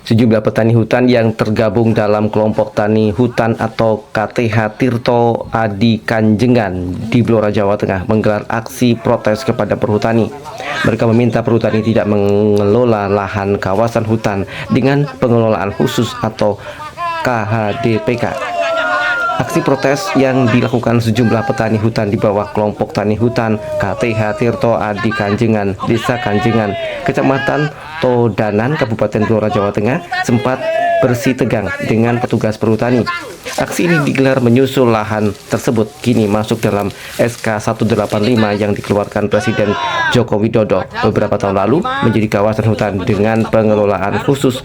Sejumlah petani hutan yang tergabung dalam kelompok tani hutan atau KTH Tirto Adi Kanjengan di Blora, Jawa Tengah menggelar aksi protes kepada perhutani. Mereka meminta perhutani tidak mengelola lahan kawasan hutan dengan pengelolaan khusus atau KHDPK. Aksi protes yang dilakukan sejumlah petani hutan di bawah kelompok tani hutan KTH Tirto Adi Kanjengan, Desa Kanjengan, Kecamatan Todanan, Kabupaten Blora, Jawa Tengah, sempat bersitegang dengan petugas perhutani. Aksi ini digelar menyusul lahan tersebut kini masuk dalam SK 185 yang dikeluarkan Presiden Joko Widodo beberapa tahun lalu menjadi kawasan hutan dengan pengelolaan khusus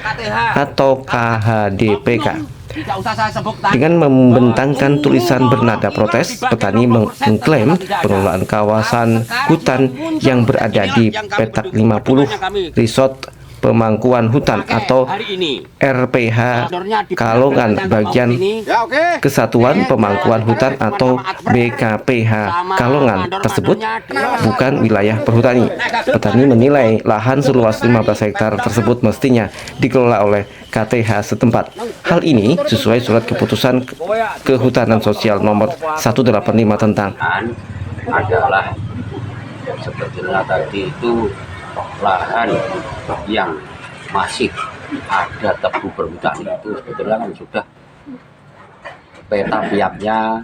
atau KHDPK. Dengan membentangkan tulisan bernada protes, petani mengklaim pengelolaan kawasan hutan yang berada di petak 50 Resort Pemangkuan Hutan atau RPH Kalongan bagian Kesatuan Pemangkuan Hutan atau BKPH Kalongan tersebut bukan wilayah perhutani. Petani menilai lahan seluas 15 hektar tersebut mestinya dikelola oleh KTH setempat. Hal ini sesuai surat keputusan Kehutanan Sosial nomor 185 tentang adalah sebetulnya tadi itu lahan yang masih ada tebu berhutan itu sebetulnya kan sudah peta piapnya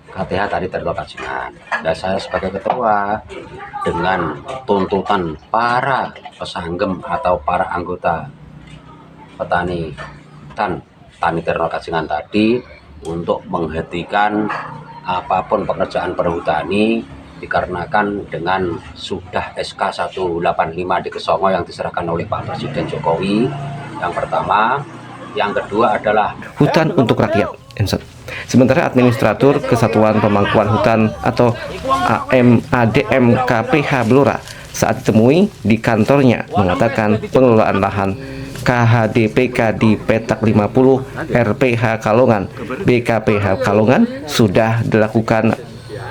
KTH tadi terlokasikan. Dan saya sebagai ketua dengan tuntutan para pesanggem atau para anggota petani dan tani terlokasikan tadi untuk menghentikan apapun pekerjaan perhutani dikarenakan dengan sudah SK 185 di Kesongo yang diserahkan oleh Pak Presiden Jokowi. Yang pertama, yang kedua adalah hutan untuk rakyat. Sementara Administratur Kesatuan Pemangkuan Hutan atau ADM KPH Blora saat ditemui di kantornya mengatakan pengelolaan lahan KHDPK di petak 50 RPH Kalongan BKPH Kalongan sudah dilakukan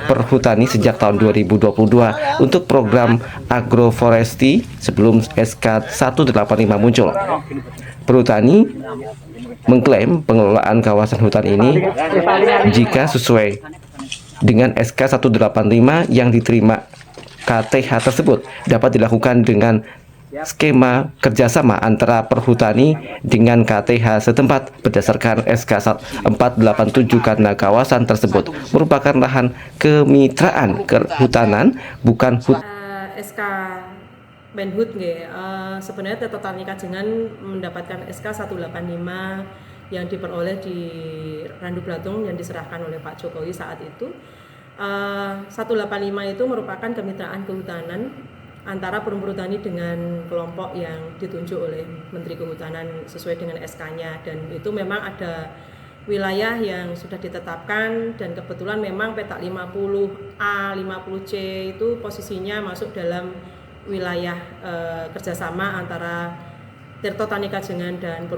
perhutani sejak tahun 2022 untuk program agroforestry sebelum SK 185 muncul. Perhutani mengklaim pengelolaan kawasan hutan ini jika sesuai dengan SK 185 yang diterima KTH tersebut dapat dilakukan dengan skema kerjasama antara perhutani dengan KTH setempat berdasarkan SK 487 karena kawasan tersebut merupakan lahan kemitraan kehutanan bukan SK Menhut sebenarnya Tirto Tani Kanjengan mendapatkan SK 185 yang diperoleh di Randu Blatung yang diserahkan oleh Pak Jokowi saat itu. 185 itu merupakan kemitraan kehutanan antara perhutani dengan kelompok yang ditunjuk oleh Menteri Kehutanan sesuai dengan SK-nya, dan itu memang ada wilayah yang sudah ditetapkan dan kebetulan memang petak 50A, 50C itu posisinya masuk dalam wilayah kerjasama antara Tirto Tani Kanjengan dan